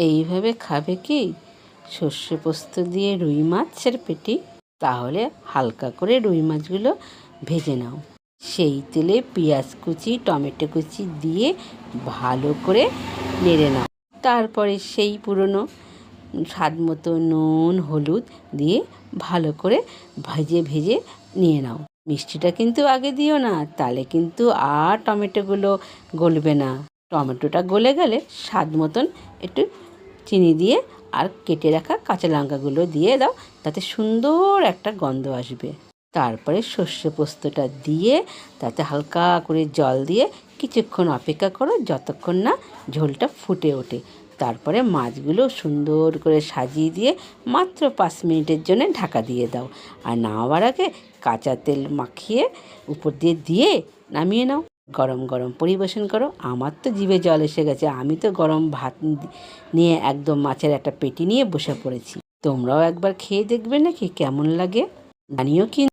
এইভাবে খাবে কি সর্ষে পোস্ত দিয়ে রুই মাছের পেটি? তাহলে হালকা করে রুই মাছগুলো ভেজে নাও। সেই তেলে পেঁয়াজ কুচি টমেটো কুচি দিয়ে ভালো করে নেড়ে নাও। তারপরে সেই পুরনো স্বাদ মতো নুন হলুদ দিয়ে ভালো করে ভেজে ভেজে নিয়ে নাও। মিষ্টিটা কিন্তু আগে দিও না, তাহলে কিন্তু আর টমেটোগুলো গলবে না। টমেটোটা গলে গেলে স্বাদ মতন একটু চিনি দিয়ে আর কেটে রাখা কাঁচা লঙ্কাগুলো দিয়ে দাও, তাতে সুন্দর একটা গন্ধ আসবে। তারপরে সর্ষে পোস্তটা দিয়ে তাতে হালকা করে জল দিয়ে কিছুক্ষণ অপেক্ষা করো, যতক্ষণ না ঝোলটা ফুটে ওঠে। তারপরে মাছগুলো সুন্দর করে সাজিয়ে দিয়ে মাত্র 5 মিনিটের জন্য ঢাকা দিয়ে দাও। আর নামাবার আগে কাঁচা তেল মাখিয়ে উপর দিয়ে দিয়ে নামিয়ে নাও। গরম গরম পরিবেশন করো। আমার তো জিভে জল এসে গেছে, আমি তো গরম ভাত নিয়ে একদম মাছের একটা পেটি নিয়ে বসে পড়েছি। তোমরাও একবার খেয়ে দেখবে নাকি কেমন লাগে, জানিও কিন্তু।